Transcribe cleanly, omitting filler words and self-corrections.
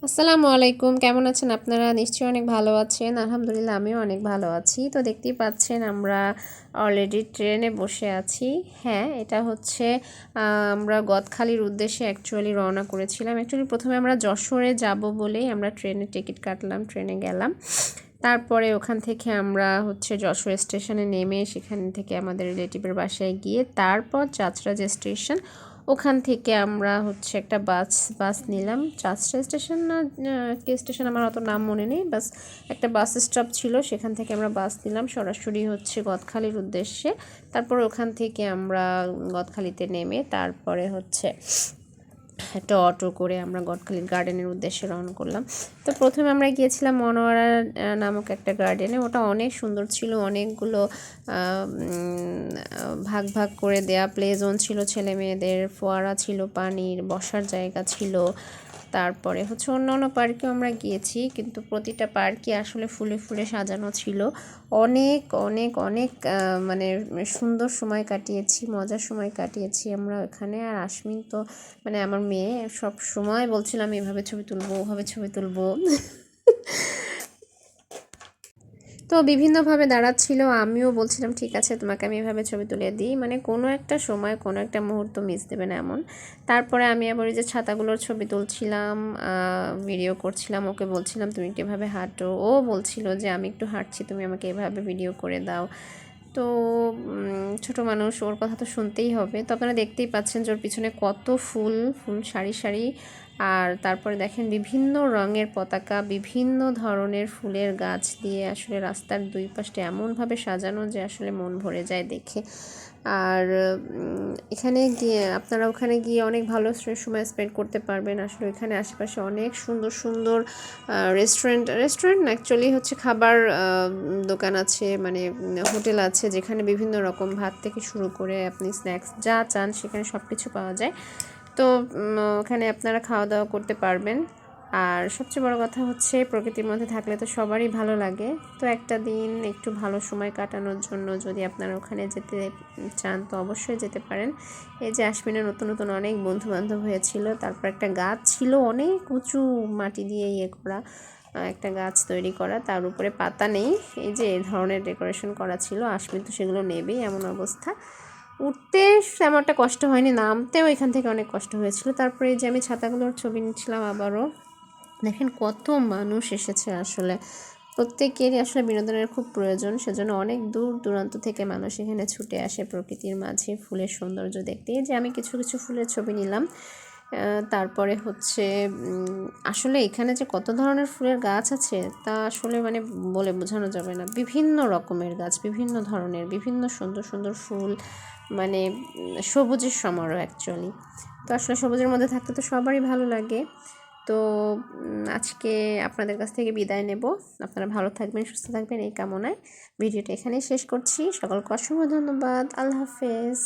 আসসালামু আলাইকুম, কেমন আছেন আপনারা? নিশ্চয়ই অনেক ভালো আছেন। আলহামদুলিল্লাহ আমিও অনেক ভালো আছি। তো দেখতেই পাচ্ছেন আমরা অলরেডি ট্রেনে বসে আছি। হ্যাঁ, এটা হচ্ছে আমরা গদখালির উদ্দেশ্যে অ্যাকচুয়ালি রওনা করেছিলাম। অ্যাকচুয়ালি প্রথমে আমরা যশোরে যাব বলেই আমরা ট্রেনের টিকিট কাটলাম, ট্রেনে গেলাম। তারপরে ওখান থেকে আমরা হচ্ছে যশোর স্টেশনে নেমে সেখান থেকে আমাদের রিলেটিভের বাসায় গিয়ে তারপর চাচড়া যে স্টেশন ওখান থেকে আমরা হচ্ছে একটা বাস নিলাম। চাচড়া স্টেশন না কি স্টেশন আমার অত নাম মনে নেই, বাস একটা বাস স্টপ ছিল, সেখান থেকে আমরা বাস নিলাম সরাসরি হচ্ছে গদখালির উদ্দেশ্যে। তারপর ওখান থেকে আমরা গদখালিতে নেমে তারপরে হচ্ছে একটা অটো করে আমরা গদখালির গার্ডেনের উদ্দেশ্যে রওনা করলাম। তো প্রথমে আমরা গিয়েছিলাম মনোয়ারা নামক একটা গার্ডেনে। ওটা অনেক সুন্দর ছিল, অনেকগুলো ভাগ ভাগ করে দেয়া প্লে জোন ছিল, ছেলে মেয়েদের ফোয়ারা ছিল, পানির বসার জায়গা ছিল। তারপরে হচ্ছে অন্য অন্য পার্কেও আমরা গিয়েছি, কিন্তু প্রতিটা পার্কই আসলে ফুলে ফুলে সাজানো ছিল। অনেক অনেক অনেক মানে সুন্দর সময় কাটিয়েছি, মজার সময় কাটিয়েছি আমরা ওখানে। আর আশমিন তো মানে আমার মেয়ে সব সময় বলছিলাম এভাবে ছবি তুলবো, ওভাবে ছবি তুলবো। তো বিভিন্নভাবে দাঁড়াচ্ছিল, আমিও বলছিলাম ঠিক আছে তোমাকে আমি এভাবে ছবি তুলে দিই, মানে কোনো একটা সময় কোনো একটা মুহূর্ত মিস দেবে না এমন। তারপরে আমি আবার ওই যে ছাতাগুলোর ছবি তুলছিলাম, ভিডিও করছিলাম, ওকে বলছিলাম তুমি একটু এভাবে হাঁটো, ও বলছিল যে আমি একটু হাঁটছি তুমি আমাকে এভাবে ভিডিও করে দাও। তো ছোট মানুষ, ওর কথা তো শুনতেই হবে। তো আপনারা দেখতেই পাচ্ছেন যে ওর পিছনে কত ফুল ফুল সারি সারি। আর তারপরে দেখেন বিভিন্ন রঙের পতাকা, বিভিন্ন ধরনের ফুলের গাছ দিয়ে আসলে রাস্তার দুই পাশে এমনভাবে সাজানো যে আসলে মন ভরে যায় দেখে। আর এখানে গিয়ে আপনারা ওখানে গিয়ে অনেক ভালো সময় স্পেন্ড করতে পারবেন। আসলে এখানে আশেপাশে অনেক সুন্দর সুন্দর রেস্টুরেন্ট না, অ্যাকচুয়ালি হচ্ছে খাবার দোকান আছে, মানে হোটেল আছে, যেখানে বিভিন্ন রকম ভাত থেকে শুরু করে আপনি স্ন্যাক্স যা চান সেখানে সব কিছু পাওয়া যায়। তো ওখানে আপনারা খাওয়া দাওয়া করতে পারবেন। আর সবচেয়ে বড় কথা হচ্ছে প্রকৃতির মধ্যে থাকলে তো সবারই ভালো লাগে। তো একটা দিন একটু ভালো সময় কাটানোর জন্য যদি আপনারা ওখানে যেতে চান তো অবশ্যই যেতে পারেন। এই যে আশমিনের নতুন নতুন অনেক বন্ধু বান্ধব হয়েছিল। তারপর একটা গাছ ছিল অনেক উঁচু, মাটি দিয়ে ইয়ে করা একটা গাছ তৈরি করা, তার উপরে পাতা নেই, এই যে এই ধরনের ডেকোরেশন করা ছিল। আশমিন তো সেগুলো নেবেই এমন অবস্থা। উঠতে তেমন একটা কষ্ট হয়নি, নামতেও এখান থেকে অনেক কষ্ট হয়েছিল। তারপরে এই যে আমি ছাতাগুলোর ছবি নিচ্ছিলাম আবারও। দেখেন কত মানুষ এসেছে, আসলে প্রত্যেকেরই আসলে বিনোদনের খুব প্রয়োজন, সেজন্য অনেক দূর দূরান্ত থেকে মানুষ এখানে ছুটে আসে প্রকৃতির মাঝে ফুলের সৌন্দর্য দেখতে। এই যে আমি কিছু কিছু ফুলের ছবি নিলাম। তারপরে হচ্ছে আসলে এখানে যে কত ধরনের ফুলের গাছ আছে তা আসলে মানে বলে বোঝানো যাবে না। বিভিন্ন রকমের গাছ, বিভিন্ন ধরনের, বিভিন্ন সুন্দর সুন্দর ফুল, মানে সবুজের সমারোহ অ্যাকচুয়ালি। তো আসলে সবুজের মধ্যে থাকতে তো সবারই ভালো লাগে। তো আজকে আপনাদের কাছ থেকে বিদায় নেব। আপনারা ভালো থাকবেন, সুস্থ থাকবেন এই কামনায় ভিডিওটা এখানেই শেষ করছি। সকলকে অসংখ্য ধন্যবাদ। আল্লাহ হাফেজ।